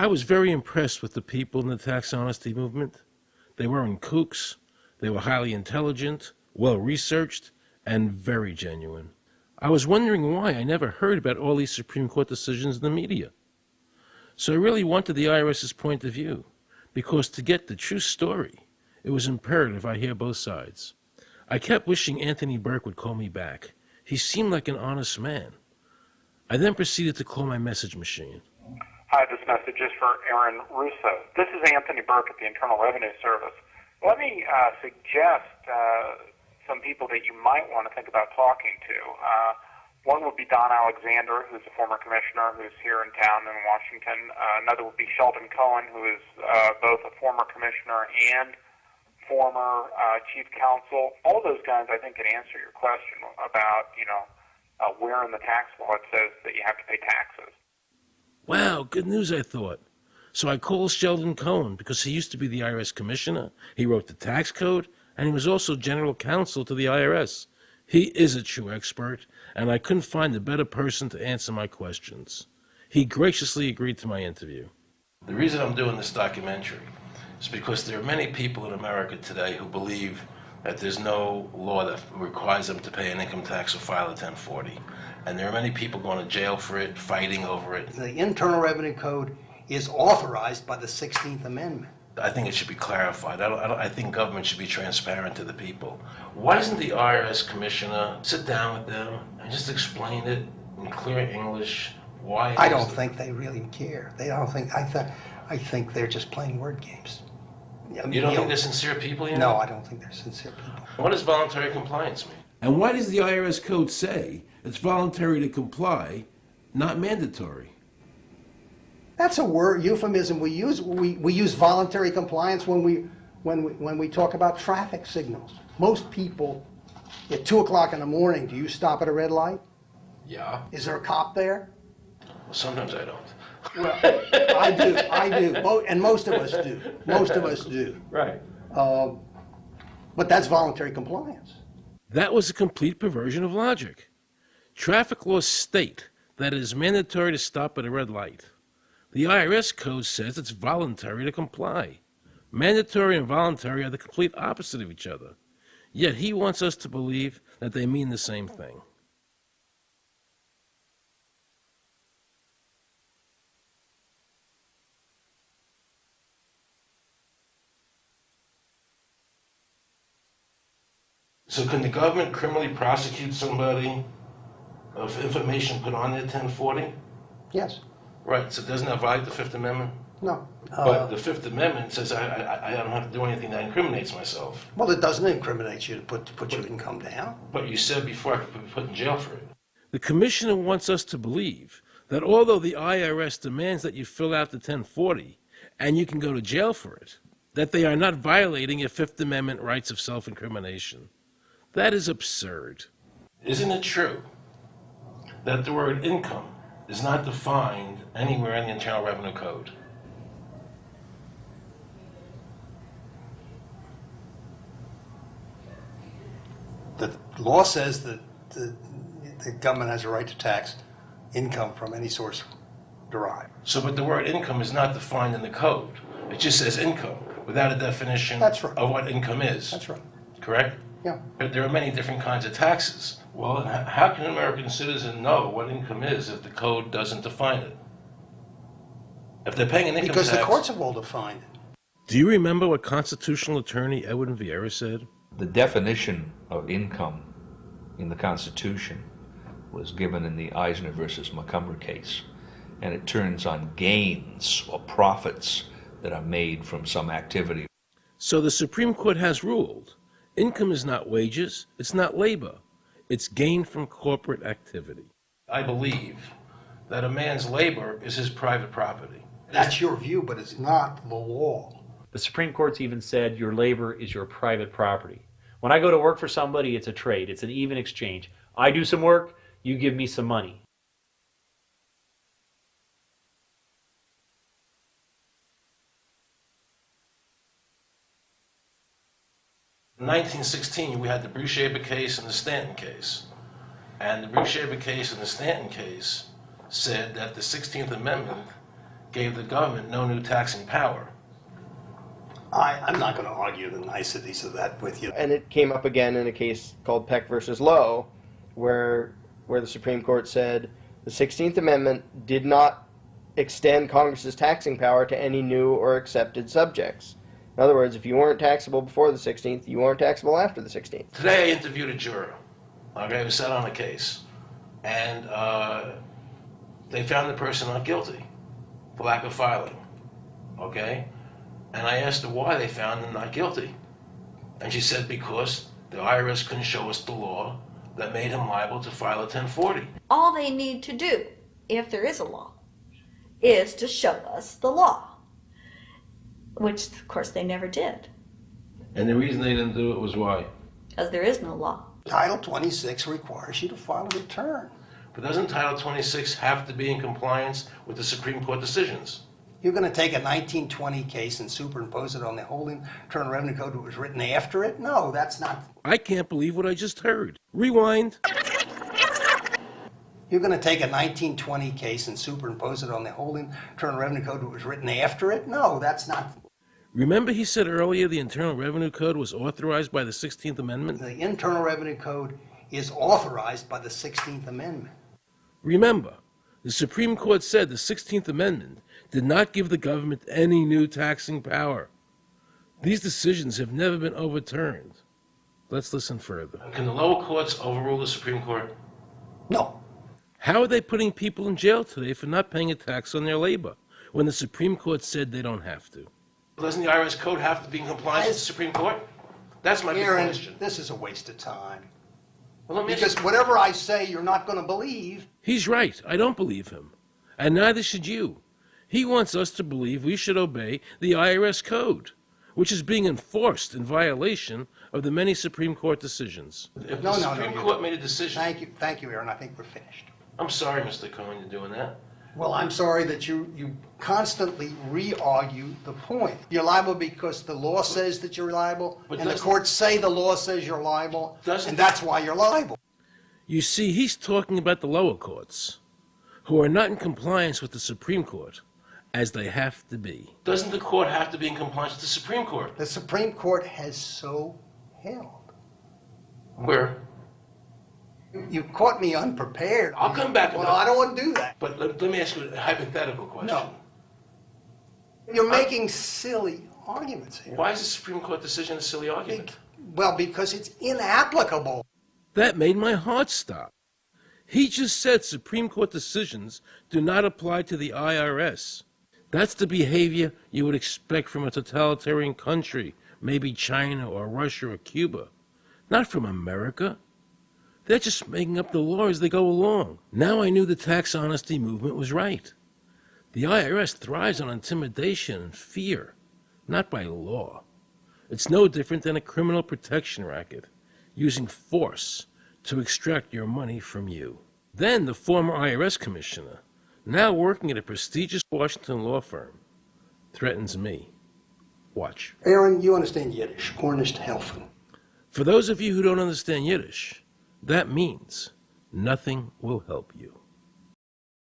I was very impressed with the people in the tax honesty movement. They weren't kooks. They were highly intelligent, well-researched, and very genuine. I was wondering why I never heard about all these Supreme Court decisions in the media. So I really wanted the IRS's point of view, because to get the true story, it was imperative I hear both sides. I kept wishing Anthony Burke would call me back. He seemed like an honest man. I then proceeded to call my message machine. Hi, this message is for Aaron Russo. This is Anthony Burke at the Internal Revenue Service. Let me suggest some people that you might want to think about talking to. One would be Don Alexander, who's a former commissioner who's here in town in Washington. Another would be Sheldon Cohen, who is both a former commissioner and former chief counsel. All those guys, I think, can answer your question about, where in the tax law it says that you have to pay taxes. Wow, good news, I thought. So I called Sheldon Cohen because he used to be the IRS commissioner. He wrote the tax code, and he was also general counsel to the IRS. He is a true expert, and I couldn't find a better person to answer my questions. He graciously agreed to my interview. The reason I'm doing this documentary is because there are many people in America today who believe that there's no law that requires them to pay an income tax or file a 1040. And there are many people going to jail for it, fighting over it. The Internal Revenue Code is authorized by the 16th Amendment. I think it should be clarified. I think government should be transparent to the people. Why doesn't the IRS commissioner sit down with them and just explain it in clear English? Why? I don't think they really care. I think they're just playing word games. You don't think they're sincere people? No, I don't think they're sincere people. What does voluntary compliance mean? And why does the IRS code say it's voluntary to comply, not mandatory? That's a word euphemism we use. We use voluntary compliance when we talk about traffic signals. Most people, at 2 o'clock in the morning, do you stop at a red light? Yeah. Is there a cop there? Well, sometimes I don't. Well, I do, and most of us do. Most of us do. Right. But that's voluntary compliance. That was a complete perversion of logic. Traffic laws state that it is mandatory to stop at a red light. The IRS code says it's voluntary to comply. Mandatory and voluntary are the complete opposite of each other. Yet he wants us to believe that they mean the same thing. So can the government criminally prosecute somebody of information put on their 1040? Yes. Right, so doesn't that violate the Fifth Amendment? No. But the Fifth Amendment says I don't have to do anything that incriminates myself. Well, it doesn't incriminate you to put your income down. But you said before I could be put in jail for it. The commissioner wants us to believe that although the IRS demands that you fill out the 1040 and you can go to jail for it, that they are not violating your Fifth Amendment rights of self-incrimination. That is absurd. Isn't it true that the word income is not defined anywhere in the Internal Revenue Code? The law says that the government has a right to tax income from any source derived. So, but the word income is not defined in the code. It just says income without a definition That's right. of what income is. That's right. Correct? Yeah. But there are many different kinds of taxes. Well, how can an American citizen know what income is if the code doesn't define it? If they're paying an income Because tax... the courts have all defined it. Do you remember what constitutional attorney Edwin Vieira said? The definition of income in the Constitution was given in the Eisner versus Montgomery case, and it turns on gains or profits that are made from some activity. So the Supreme Court has ruled income is not wages, it's not labor, it's gain from corporate activity. I believe that a man's labor is his private property. That's your view, but it's not the law. The Supreme Court's even said your labor is your private property. When I go to work for somebody, it's a trade. It's an even exchange. I do some work, you give me some money. In 1916, we had the Bruce-Shaber case and the Stanton case. And the Bruce-Shaber case and the Stanton case said that the 16th Amendment gave the government no new taxing power. I'm not going to argue the niceties of that with you. And it came up again in a case called Peck versus Lowe, where the Supreme Court said the 16th Amendment did not extend Congress's taxing power to any new or accepted subjects. In other words, if you weren't taxable before the 16th, you weren't taxable after the 16th. Today I interviewed a juror, okay, who sat on a case, and they found the person not guilty for lack of filing, okay? And I asked her why they found him not guilty. And she said because the IRS couldn't show us the law that made him liable to file a 1040. All they need to do, if there is a law, is to show us the law, which of course they never did. And the reason they didn't do it was why? Because there is no law. Title 26 requires you to file a return. But doesn't Title 26 have to be in compliance with the Supreme Court decisions? You're going to take a 1920 case and superimpose it on the whole Internal Revenue Code that was written after it? No, that's not. I can't believe what I just heard. Rewind. You're going to take a 1920 case and superimpose it on the whole Internal Revenue Code that was written after it? No, that's not. Remember he said earlier the Internal Revenue Code was authorized by the 16th Amendment? The Internal Revenue Code is authorized by the 16th Amendment. Remember, the Supreme Court said the 16th Amendment did not give the government any new taxing power. These decisions have never been overturned. Let's listen further. Can the lower courts overrule the Supreme Court? No. How are they putting people in jail today for not paying a tax on their labor when the Supreme Court said they don't have to? Doesn't the IRS code have to be in compliance with the Supreme Court? That's my big Aaron, question. this is a waste of time. Well, let me Because whatever I say, you're not going to believe. He's right. I don't believe him. And neither should you. He wants us to believe we should obey the IRS code, which is being enforced in violation of the many Supreme Court decisions. If the Supreme Court made a decision... Thank you, Aaron. I think we're finished. I'm sorry, Mr. Cohen, you're doing that. Well, I'm sorry that you constantly re-argue the point. You're liable because the law says that you're liable, But and the courts say the law says you're liable, and that's why you're liable. You see, he's talking about the lower courts, who are not in compliance with the Supreme Court, as they have to be. Doesn't the court have to be in compliance with the Supreme Court? The Supreme Court has so held. Where? You caught me unprepared. I'll come back. Well, I don't want to do that. But let me ask you a hypothetical question. No. You're making silly arguments here. Why is the Supreme Court decision a silly argument? Well, because it's inapplicable. That made my heart stop. He just said Supreme Court decisions do not apply to the IRS. That's the behavior you would expect from a totalitarian country, maybe China or Russia or Cuba. Not from America. They're just making up the law as they go along. Now I knew the tax honesty movement was right. The IRS thrives on intimidation and fear, not by law. It's no different than a criminal protection racket, using force to extract your money from you. Then the former IRS commissioner, now working at a prestigious Washington law firm, threatens me. Watch. Aaron, you understand Yiddish. Cornish helfen. For those of you who don't understand Yiddish, that means nothing will help you.